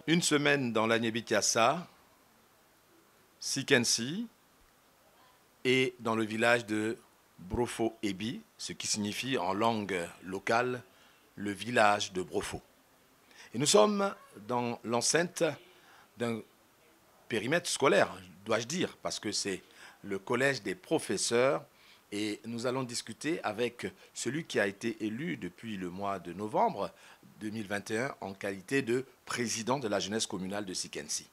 Une semaine dans l'Anyébi-Kiassa, Sikensi, et dans le village de Brofo-Ebi, ce qui signifie en langue locale le village de Brofo. Et nous sommes dans l'enceinte d'un périmètre scolaire, dois-je dire, parce que c'est le collège des professeurs et nous allons discuter avec celui qui a été élu depuis le mois de novembre 2021 en qualité de président de la jeunesse communale de Sikensi.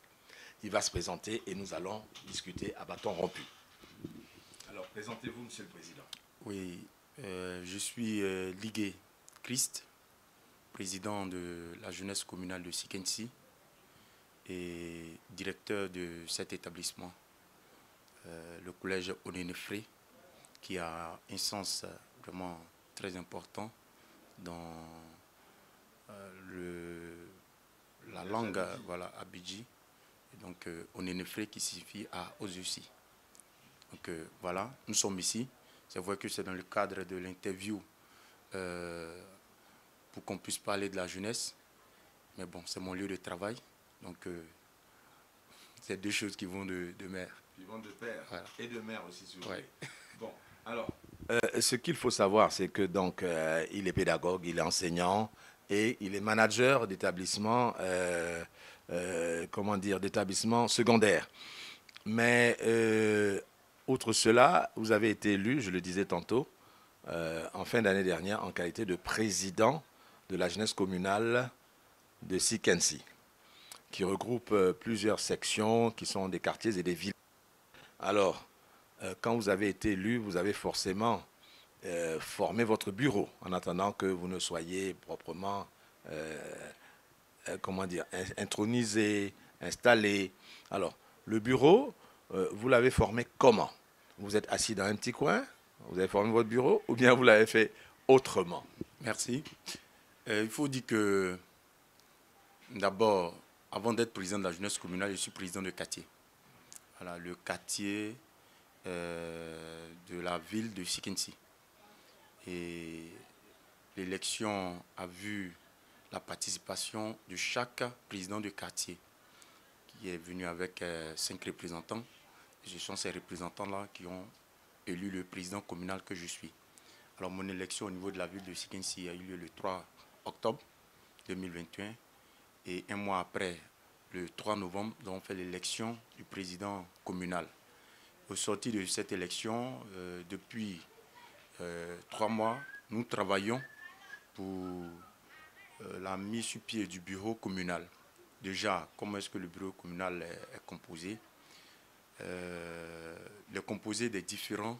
Il va se présenter et nous allons discuter à bâton rompu. Alors, présentez-vous, Monsieur le Président. Oui, je suis Ligué Christ, président de la jeunesse communale de Sikensi et directeur de cet établissement, le collège Onenefré, qui a un sens vraiment très important dans la langue abidji. Et donc Onenefré qui signifie à Ozusi. Donc voilà, nous sommes ici. C'est vrai que c'est dans le cadre de l'interview pour qu'on puisse parler de la jeunesse. Mais bon, c'est mon lieu de travail. Donc c'est deux choses qui vont de mer. Qui vont de pair, voilà. Et de mer aussi, si vous voulez. Bon, alors, ce qu'il faut savoir, c'est que donc il est pédagogue, il est enseignant et il est manager d'établissement, d'établissement secondaire. Mais outre cela, vous avez été élu, je le disais tantôt, en fin d'année dernière, en qualité de président de la jeunesse communale de Sikensi, qui regroupe plusieurs sections qui sont des quartiers et des villes. Alors, quand vous avez été élu, vous avez forcément formé votre bureau en attendant que vous ne soyez proprement, intronisé, installé. Alors, le bureau, vous l'avez formé comment? Vous êtes assis dans un petit coin, vous avez formé votre bureau, ou bien vous l'avez fait autrement? Merci. Il faut dire que, d'abord, avant d'être président de la jeunesse communale, je suis président de quartier. Voilà, le quartier de la ville de Sikensi. Et l'élection a vu la participation de chaque président de quartier qui est venu avec 5 représentants. Ce sont ces représentants-là qui ont élu le président communal que je suis. Alors mon élection au niveau de la ville de Sikensi a eu lieu le 3 octobre 2021 et un mois après, le 3 novembre, nous avons fait l'élection du président communal. Au sortir de cette élection, depuis 3 mois, nous travaillons pour la mise sur pied du bureau communal. Déjà, comment est-ce que le bureau communal est composé? Il est composé des différents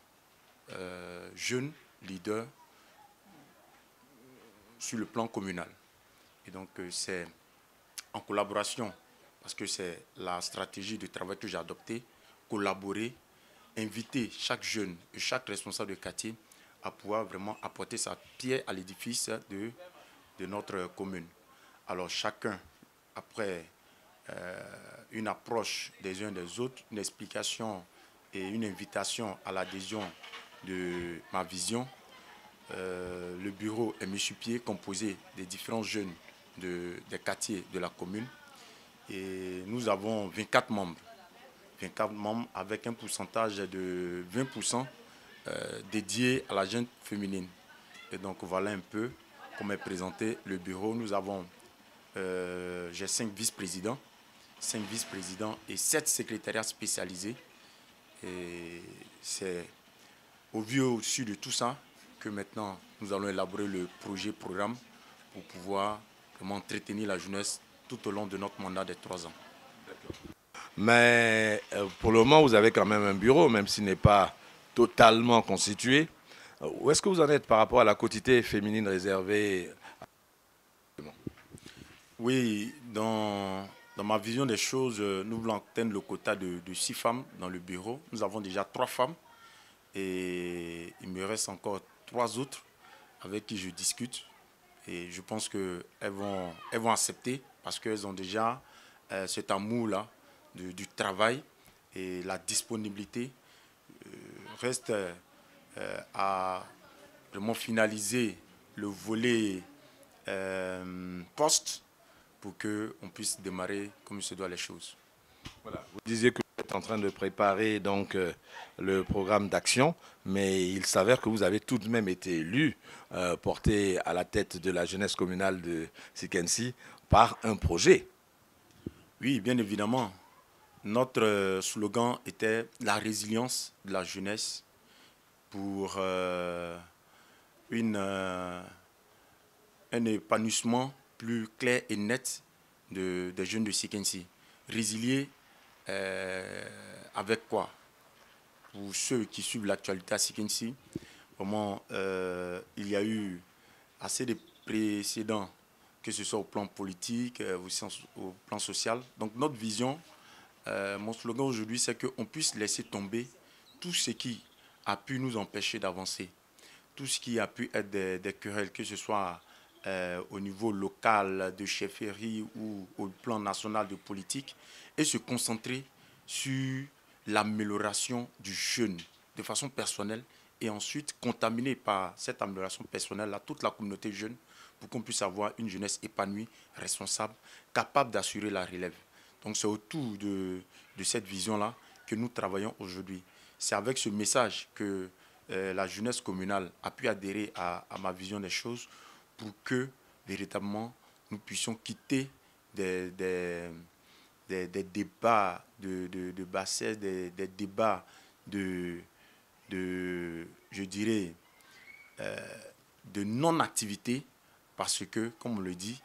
jeunes leaders sur le plan communal. Et donc, c'est en collaboration, parce que c'est la stratégie de travail que j'ai adoptée, collaborer, inviter chaque jeune et chaque responsable de quartier à pouvoir vraiment apporter sa pierre à l'édifice de notre commune. Alors chacun, après une approche des uns des autres, une explication et une invitation à l'adhésion de ma vision, le bureau est mis sur pied, composé des différents jeunes des quartiers de la commune. Et nous avons 24 membres. 24 membres avec un pourcentage de 20% dédié à la jeune féminine. Et donc voilà un peu comment est présenté le bureau. Nous avons, j'ai 5 vice-présidents et 7 secrétariats spécialisés. Et c'est au vu au-dessus de tout ça que maintenant nous allons élaborer le projet programme pour pouvoir vraiment entretenir la jeunesse tout au long de notre mandat de 3 ans. Mais pour le moment, vous avez quand même un bureau, même s'il n'est pas totalement constitué. Où est-ce que vous en êtes par rapport à la quotité féminine réservée? Oui, dans ma vision des choses, nous voulons atteindre le quota de 6 femmes dans le bureau. Nous avons déjà 3 femmes et il me reste encore 3 autres avec qui je discute. Et je pense qu'elles vont accepter parce qu'elles ont déjà cet amour-là du travail et la disponibilité reste à vraiment finaliser le volet poste pour qu'on puisse démarrer comme il se doit les choses. Voilà. Vous disiez que vous êtes en train de préparer donc le programme d'action, mais il s'avère que vous avez tout de même été élu, porté à la tête de la jeunesse communale de Sikensi par un projet. Oui, bien évidemment. Notre slogan était la résilience de la jeunesse pour un épanouissement plus clair et net des jeunes de Sikensi. Résilier avec quoi? Pour ceux qui suivent l'actualité à Sikensi, vraiment, il y a eu assez de précédents, que ce soit au plan politique, au plan social. Donc notre vision, mon slogan aujourd'hui, c'est qu'on puisse laisser tomber tout ce qui a pu nous empêcher d'avancer. Tout ce qui a pu être des querelles, que ce soit au niveau local de chefferie ou au plan national de politique, et se concentrer sur l'amélioration du jeune de façon personnelle et ensuite contaminer par cette amélioration personnelle toute la communauté jeune pour qu'on puisse avoir une jeunesse épanouie, responsable, capable d'assurer la relève. Donc c'est autour de cette vision-là que nous travaillons aujourd'hui. C'est avec ce message que la jeunesse communale a pu adhérer à ma vision des choses pour que véritablement nous puissions quitter des débats de bassesse, des débats je dirais, de non-activité, parce que, comme on le dit,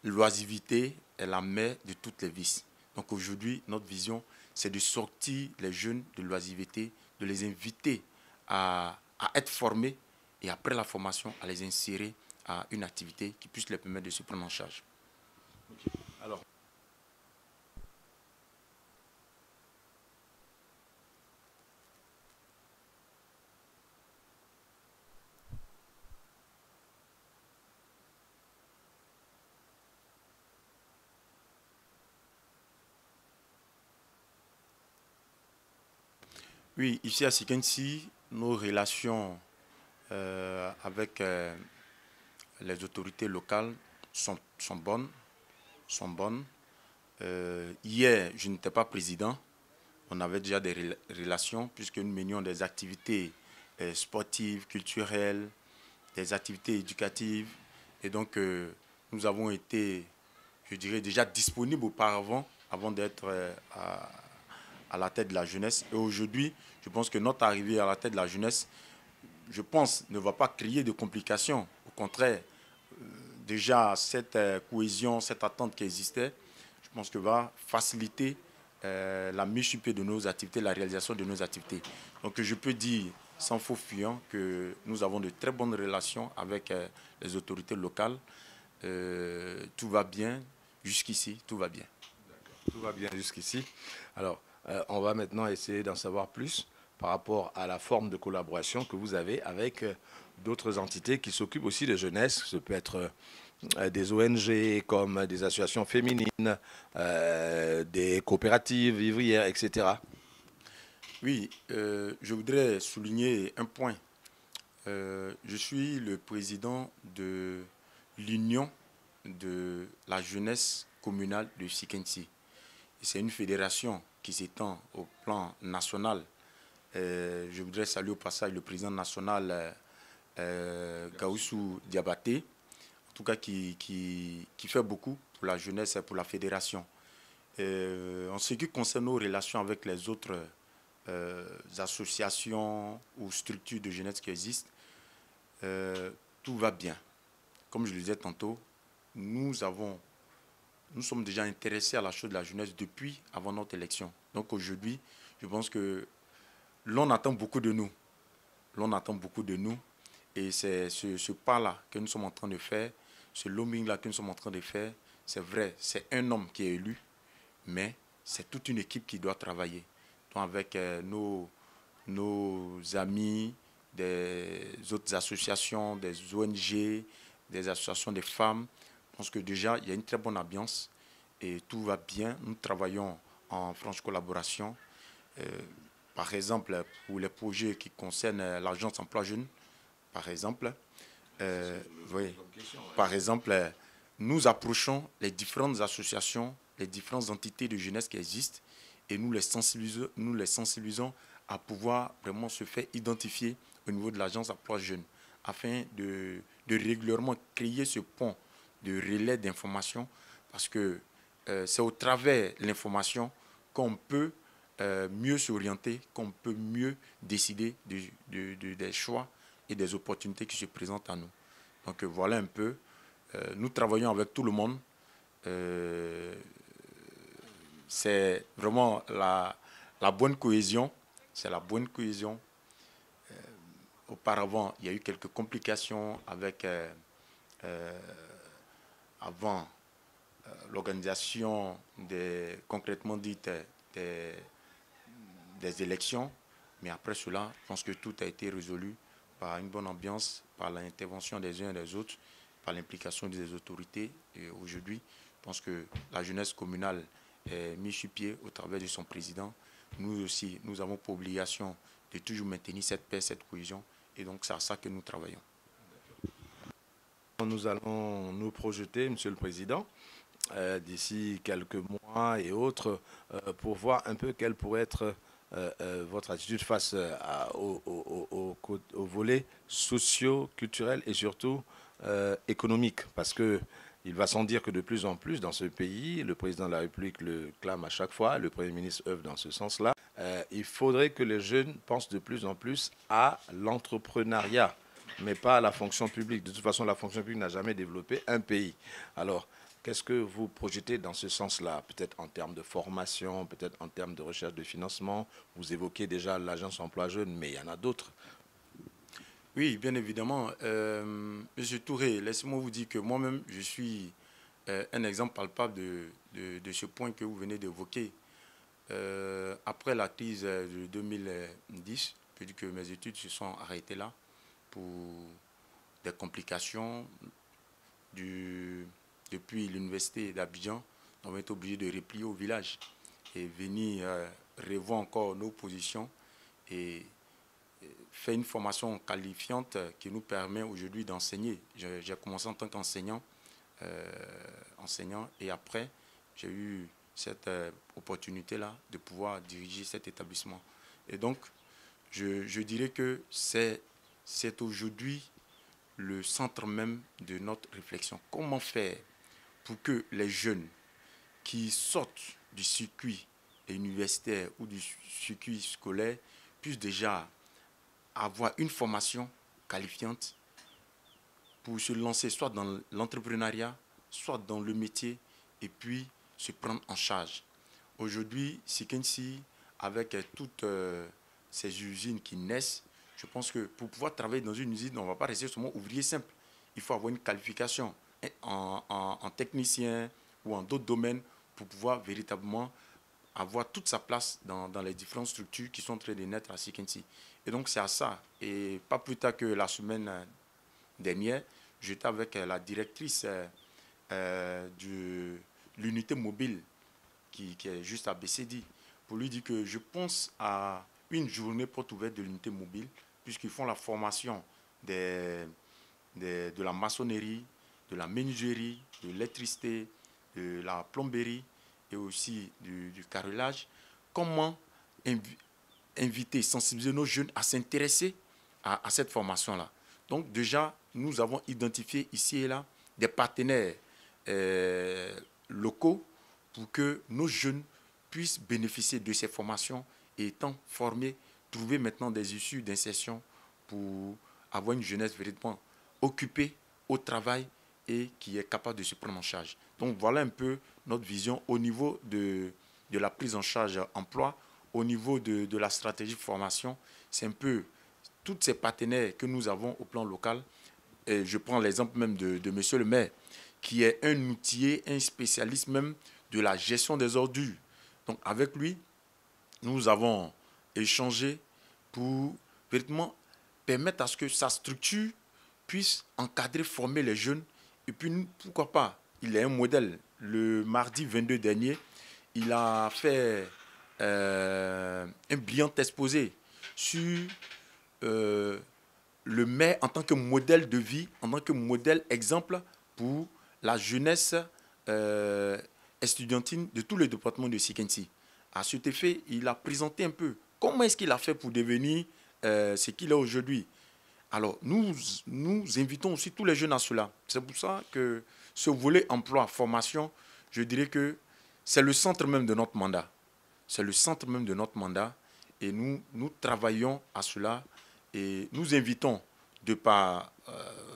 l'oisivité est la mère de toutes les vices. Donc aujourd'hui, notre vision, c'est de sortir les jeunes de l'oisivité, de les inviter à être formés et après la formation, à les insérer à une activité qui puisse les permettre de se prendre en charge. Alors, oui, ici à Sikensi, nos relations avec les autorités locales sont bonnes. Hier, je n'étais pas président. On avait déjà des relations puisque nous menions des activités sportives, culturelles, des activités éducatives. Et donc, nous avons été, je dirais, déjà disponibles auparavant, avant d'être à la tête de la jeunesse. Et aujourd'hui, je pense que notre arrivée à la tête de la jeunesse, je pense, ne va pas créer de complications. Au contraire, déjà, cette cohésion, cette attente qui existait, je pense que va faciliter la mise sur pied de nos activités, la réalisation de nos activités. Donc, je peux dire, sans faux fuyant, que nous avons de très bonnes relations avec les autorités locales. Tout va bien. Jusqu'ici, tout va bien. tout va bien jusqu'ici. Alors, on va maintenant essayer d'en savoir plus par rapport à la forme de collaboration que vous avez avec d'autres entités qui s'occupent aussi de jeunesse. Ce peut être des ONG comme des associations féminines, des coopératives vivrières, etc. Oui, je voudrais souligner un point. Je suis le président de l'Union de la jeunesse communale de Sikensi. C'est une fédération qui s'étend au plan national. Je voudrais saluer au passage le président national Gaoussou Diabaté, en tout cas qui fait beaucoup pour la jeunesse et pour la fédération. En ce qui concerne nos relations avec les autres associations ou structures de jeunesse qui existent, tout va bien. Comme je le disais tantôt, nous sommes déjà intéressés à la chose de la jeunesse depuis avant notre élection. Donc aujourd'hui, je pense que l'on attend beaucoup de nous. L'on attend beaucoup de nous. Et c'est ce pas-là que nous sommes en train de faire, ce lobbying-là que nous sommes en train de faire. C'est vrai, c'est un homme qui est élu, mais c'est toute une équipe qui doit travailler. Donc avec nos amis, des autres associations, des ONG, des associations des femmes. Je pense que déjà, il y a une très bonne ambiance et tout va bien. Nous travaillons en franche collaboration. par exemple, pour les projets qui concernent l'agence emploi jeune, par exemple, oui, par exemple, nous approchons les différentes associations, les différentes entités de jeunesse qui existent et nous les sensibilisons à pouvoir vraiment se faire identifier au niveau de l'agence emploi jeune afin de régulièrement créer ce pont de relais d'information parce que c'est au travers de l'information qu'on peut mieux s'orienter, qu'on peut mieux décider des choix et des opportunités qui se présentent à nous. Donc voilà un peu. Nous travaillons avec tout le monde. C'est vraiment la bonne cohésion. C'est la bonne cohésion. Auparavant, il y a eu quelques complications avec avant l'organisation concrètement dite des élections. Mais après cela, je pense que tout a été résolu par une bonne ambiance, par l'intervention des uns et des autres, par l'implication des autorités. Et aujourd'hui, je pense que la jeunesse communale est mise sur pied au travers de son président. Nous aussi, nous avons pour obligation de toujours maintenir cette paix, cette cohésion. Et donc, c'est à ça que nous travaillons. Nous allons nous projeter, Monsieur le Président, d'ici quelques mois et autres, pour voir un peu quelle pourrait être votre attitude face au volet socio-culturel et surtout économique. Parce que il va sans dire que de plus en plus dans ce pays, le président de la République le clame à chaque fois, le Premier ministre œuvre dans ce sens-là, il faudrait que les jeunes pensent de plus en plus à l'entrepreneuriat, mais pas à la fonction publique. De toute façon, la fonction publique n'a jamais développé un pays. Alors, qu'est-ce que vous projetez dans ce sens-là? Peut-être en termes de formation, peut-être en termes de recherche de financement. Vous évoquez déjà l'agence emploi jeune, mais il y en a d'autres. Oui, bien évidemment. Monsieur Touré, laissez-moi vous dire que moi-même, je suis un exemple palpable de ce point que vous venez d'évoquer. Après la crise de 2010, je peux dire que mes études se sont arrêtées là pour des complications depuis l'université d'Abidjan. On va être obligé de replier au village et venir revoir encore nos positions et faire une formation qualifiante qui nous permet aujourd'hui d'enseigner. J'ai commencé en tant qu'enseignant et après j'ai eu cette opportunité-là de pouvoir diriger cet établissement. Et donc, je dirais que c'est aujourd'hui le centre même de notre réflexion. Comment faire pour que les jeunes qui sortent du circuit universitaire ou du circuit scolaire puissent déjà avoir une formation qualifiante pour se lancer soit dans l'entrepreneuriat, soit dans le métier, et puis se prendre en charge. Aujourd'hui, Sikensi, avec toutes ces usines qui naissent, je pense que pour pouvoir travailler dans une usine, on ne va pas rester seulement ouvrier simple. Il faut avoir une qualification en technicien ou en d'autres domaines pour pouvoir véritablement avoir toute sa place dans les différentes structures qui sont en train de naître à Sikensi. Et donc c'est à ça. Et pas plus tard que la semaine dernière, j'étais avec la directrice de l'unité mobile qui est juste à BCD pour lui dire que je pense à une journée porte ouverte de l'unité mobile puisqu'ils font la formation de la maçonnerie, de la menuiserie, de l'électricité, de la plomberie et aussi du carrelage. Comment inviter, sensibiliser nos jeunes à s'intéresser à cette formation-là. Donc déjà, nous avons identifié ici et là des partenaires locaux pour que nos jeunes puissent bénéficier de ces formations et étant formés, trouver maintenant des issues d'insertion pour avoir une jeunesse véritablement occupée au travail et qui est capable de se prendre en charge. Donc voilà un peu notre vision au niveau de la prise en charge emploi, au niveau de la stratégie de formation. C'est un peu tous ces partenaires que nous avons au plan local. Et je prends l'exemple même de monsieur le maire, qui est un outiller, un spécialiste même de la gestion des ordures. Donc avec lui, nous avons échangé pour véritablement permettre à ce que sa structure puisse encadrer, former les jeunes. Et puis, pourquoi pas, il est un modèle. Le mardi 22 dernier, il a fait un brillant exposé sur le maire en tant que modèle de vie, en tant que modèle exemple pour la jeunesse estudiantine de tous les départements de Sikensi. À cet effet, il a présenté un peu comment est-ce qu'il a fait pour devenir ce qu'il est aujourd'hui. Alors, nous invitons aussi tous les jeunes à cela. C'est pour ça que ce volet emploi, formation, je dirais que c'est le centre même de notre mandat. C'est le centre même de notre mandat et nous travaillons à cela et nous invitons, de par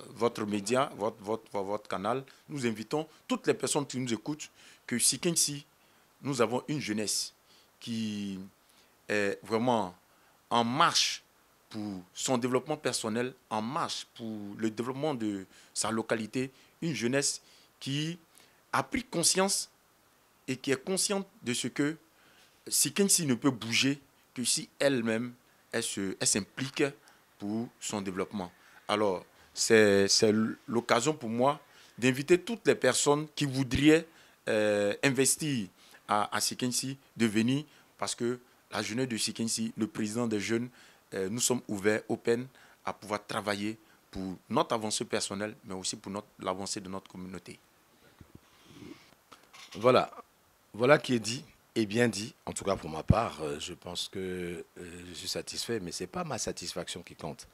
votre média, votre canal, nous invitons toutes les personnes qui nous écoutent que Sikensi, nous avons une jeunesse qui est vraiment en marche pour son développement personnel, en marche pour le développement de sa localité, une jeunesse qui a pris conscience et qui est consciente de ce que Sikensi ne peut bouger que si elle-même, elle s'implique pour son développement. Alors, c'est l'occasion pour moi d'inviter toutes les personnes qui voudraient investir à Sikensi de venir parce que la jeunesse de Sikensi, le président des jeunes, nous sommes ouverts, open, à pouvoir travailler pour notre avancée personnelle, mais aussi pour l'avancée de notre communauté. Voilà. Voilà qui est dit et bien dit. En tout cas, pour ma part, je pense que je suis satisfait, mais ce n'est pas ma satisfaction qui compte.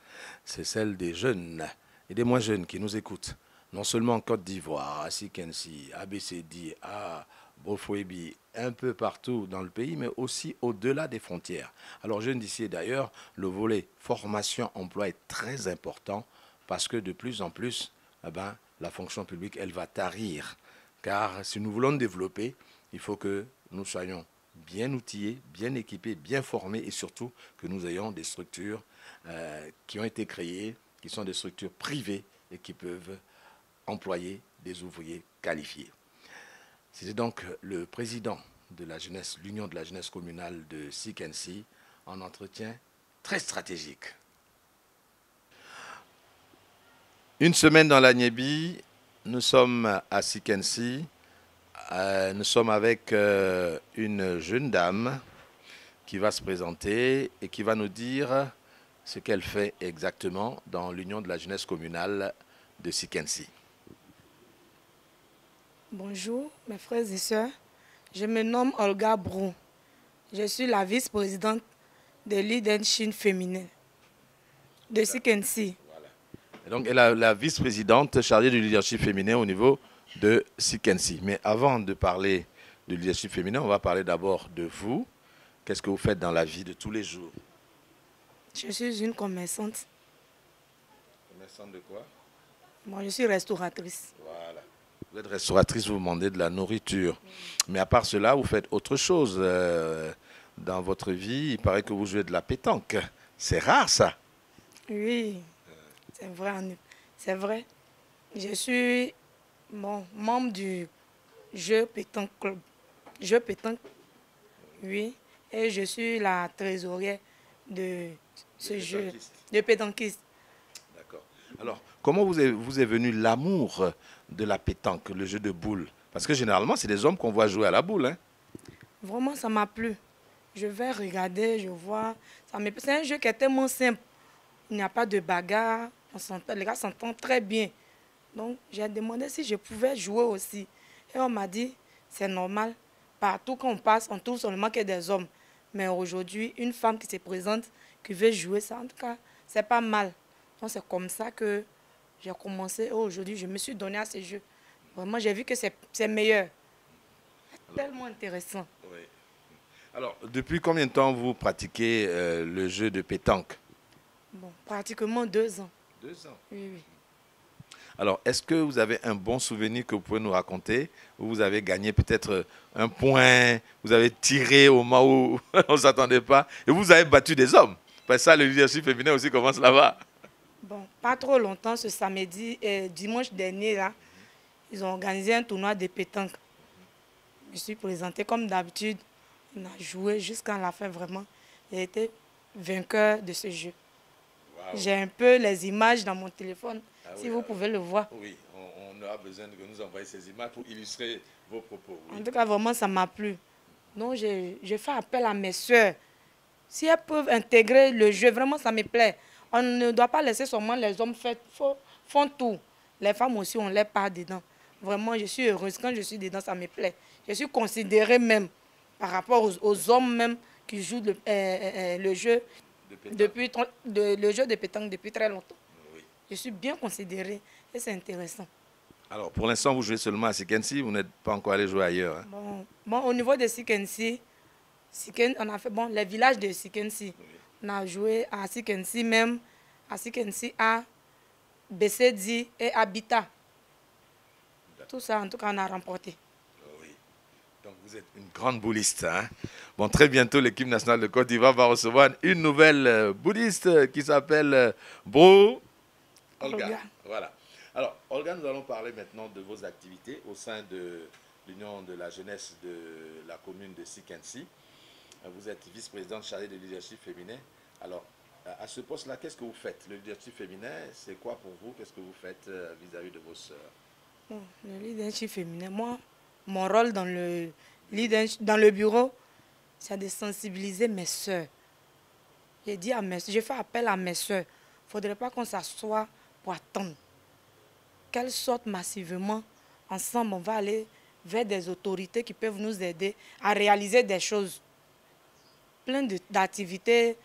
C'est celle des jeunes et des moins jeunes qui nous écoutent. Non seulement en Côte d'Ivoire, à Sikensi, à BCD, à Brofouébi, un peu partout dans le pays, mais aussi au-delà des frontières. Alors, jeunes d'ici et d'ailleurs, le volet formation-emploi est très important parce que de plus en plus, eh ben, la fonction publique, elle va tarir. Car si nous voulons nous développer, il faut que nous soyons bien outillés, bien équipés, bien formés et surtout que nous ayons des structures qui ont été créées, qui sont des structures privées et qui peuvent employer des ouvriers qualifiés. C'était donc le président de la jeunesse, l'Union de la jeunesse communale de Sikensi, en entretien très stratégique. Une semaine dans la Niébi, nous sommes à Sikensi. Nous sommes avec une jeune dame qui va se présenter et qui va nous dire ce qu'elle fait exactement dans l'Union de la jeunesse communale de Sikensi. Bonjour mes frères et sœurs, je me nomme Olga Brou. Je suis la vice-présidente de leadership féminin de Sikensi. Voilà. Et donc elle est la vice-présidente chargée du leadership féminin au niveau de Sikensi. Mais avant de parler du leadership féminin, on va parler d'abord de vous. Qu'est-ce que vous faites dans la vie de tous les jours? Je suis une commerçante. Commerçante de quoi? Moi, je suis restauratrice. Voilà. Vous êtes restauratrice, vous vendez de la nourriture. Mais à part cela, vous faites autre chose dans votre vie. Il paraît que vous jouez de la pétanque. C'est rare, ça. Oui, c'est vrai. C'est vrai. Je suis membre du jeu pétanque club. Jeu pétanque, oui. Et je suis la trésorière de ce jeu de pétanquiste. D'accord. Alors, comment vous est venu l'amour de la pétanque, le jeu de boules? Parce que généralement, c'est des hommes qu'on voit jouer à la boule. Hein? Vraiment, ça m'a plu. Je vais regarder, je vois. C'est un jeu qui est tellement simple. Il n'y a pas de bagarre. Les gars s'entendent très bien. Donc, j'ai demandé si je pouvais jouer aussi. Et on m'a dit, c'est normal. Partout quand on passe, on trouve seulement que des hommes. Mais aujourd'hui, une femme qui se présente, qui veut jouer ça, en tout cas, c'est pas mal. Donc, c'est comme ça que j'ai commencé. Aujourd'hui, je me suis donné à ce jeu. Vraiment, j'ai vu que c'est meilleur. C'est tellement intéressant. Oui. Alors, depuis combien de temps vous pratiquez le jeu de pétanque? Bon, pratiquement 2 ans. 2 ans. Oui, oui. Alors, est-ce que vous avez un bon souvenir que vous pouvez nous raconter, où vous avez gagné peut-être un point, vous avez tiré au moment où on ne s'attendait pas, et vous avez battu des hommes? Parce que ça, le leadership féminin aussi commence là-bas. Bon, pas trop longtemps, ce samedi et dimanche dernier, là, ils ont organisé un tournoi de pétanque. Je me suis présentée comme d'habitude. On a joué jusqu'à la fin, vraiment. J'ai été vainqueur de ce jeu. Wow. J'ai un peu les images dans mon téléphone, si vous pouvez le voir. Oui, on a besoin de nous envoyer ces images pour illustrer vos propos. Oui. En tout cas, vraiment, ça m'a plu. Donc, je fais appel à mes soeurs. Si elles peuvent intégrer le jeu, vraiment, ça me plaît. On ne doit pas laisser seulement les hommes font tout. Les femmes aussi, on les part dedans. Vraiment, je suis heureuse. Quand je suis dedans, ça me plaît. Je suis considérée même par rapport aux hommes même qui jouent le jeu le jeu de pétanque depuis très longtemps. Oui. Je suis bien considérée et c'est intéressant. Alors, pour l'instant, vous jouez seulement à Sikensi, vous n'êtes pas encore allé jouer ailleurs. Hein? Bon, au niveau de Sikensi, on a fait les villages de Sikensi. Oui. On a joué à Sikensi même, à Sikensi A, Bessedi et Habitat. Tout ça, en tout cas, on a remporté. Oui. Donc, vous êtes une grande bouliste. Hein? Bon, très bientôt, l'équipe nationale de Côte d'Ivoire va recevoir une nouvelle bouliste qui s'appelle Bro Olga. Voilà. Alors, Olga, nous allons parler maintenant de vos activités au sein de l'Union de la jeunesse de la commune de Sikensi. Vous êtes vice-présidente chargée de leadership féminin. Alors, à ce poste-là, qu'est-ce que vous faites? Le leadership féminin, c'est quoi pour vous? Qu'est-ce que vous faites vis-à-vis de vos sœurs? Bon, le leadership féminin, moi, mon rôle dans le bureau, c'est de sensibiliser mes sœurs. J'ai fait appel à mes sœurs. Il ne faudrait pas qu'on s'assoie pour attendre. Qu'elles sortent massivement. Ensemble, on va aller vers des autorités qui peuvent nous aider à réaliser des choses. Plein d'activités.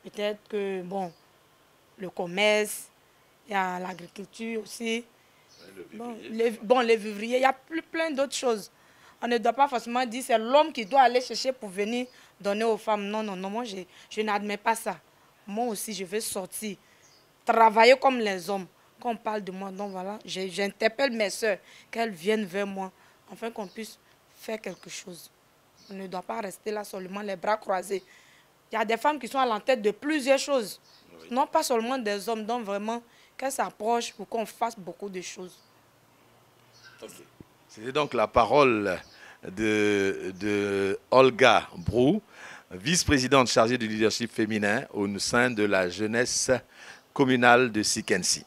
Peut-être que, bon, le commerce, il y a l'agriculture aussi. Les vivriers, il y a plein d'autres choses. On ne doit pas forcément dire que c'est l'homme qui doit aller chercher pour venir donner aux femmes. Non, non, non, moi je n'admets pas ça. Moi aussi, je vais sortir, travailler comme les hommes. Quand on parle de moi, donc voilà, j'interpelle mes soeurs, qu'elles viennent vers moi, afin qu'on puisse faire quelque chose. On ne doit pas rester là seulement les bras croisés. Il y a des femmes qui sont à l'entête de plusieurs choses, oui. Non pas seulement des hommes, donc vraiment qu'elles s'approchent pour qu'on fasse beaucoup de choses. Okay. C'était donc la parole de Olga Brou, vice-présidente chargée du leadership féminin au sein de la jeunesse communale de Sikensi.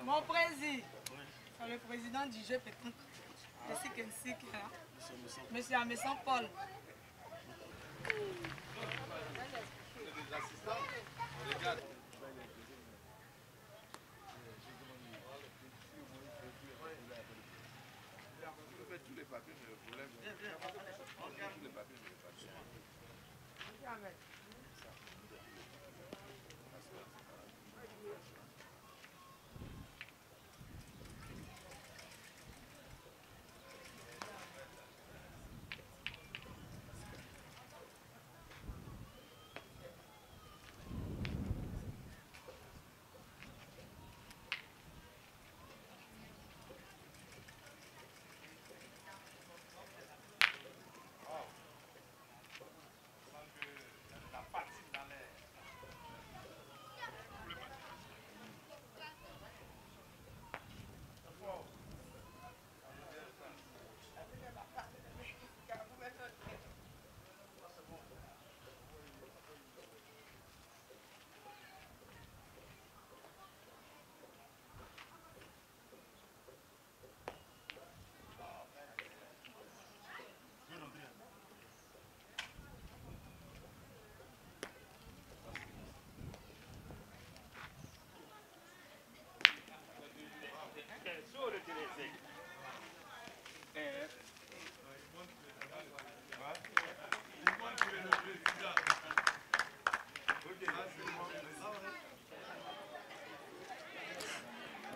Mon président, c'est le président du jeu pétanque de Sikensi qui est là, monsieur Amesson Paul.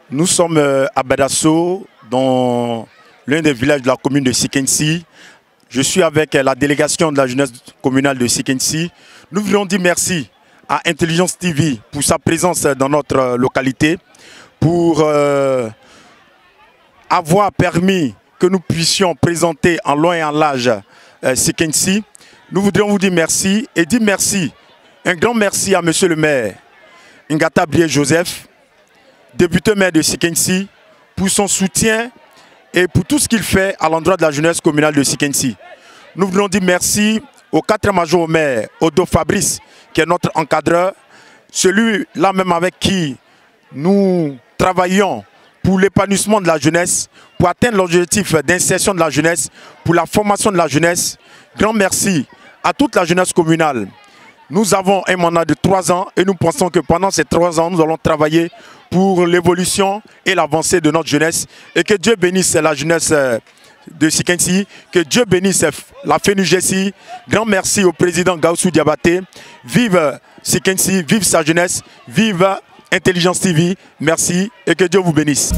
Nous sommes à Badasso, dans l'un des villages de la commune de Sikensi. Je suis avec la délégation de la jeunesse communale de Sikensi. Nous voulons dire merci à Intelligence TV pour sa présence dans notre localité, pour avoir permis que nous puissions présenter en long et en large Sikensi. Nous voudrions vous dire merci et dire merci, un grand merci à monsieur le maire Ngata Brié Joseph, député maire de Sikensi, pour son soutien et pour tout ce qu'il fait à l'endroit de la jeunesse communale de Sikensi. Nous voulons dire merci au 4e major au maire, Odo Fabrice, qui est notre encadreur, celui-là même avec qui nous travaillons pour l'épanouissement de la jeunesse, pour atteindre l'objectif d'insertion de la jeunesse, pour la formation de la jeunesse. Grand merci à toute la jeunesse communale. Nous avons un mandat de 3 ans et nous pensons que pendant ces 3 ans, nous allons travailler pour l'évolution et l'avancée de notre jeunesse. Et que Dieu bénisse la jeunesse de Sikensi, que Dieu bénisse la FENUGESI. Grand merci au président Gaussou Diabaté. Vive Sikensi, vive sa jeunesse, vive Intelligence TV. Merci et que Dieu vous bénisse.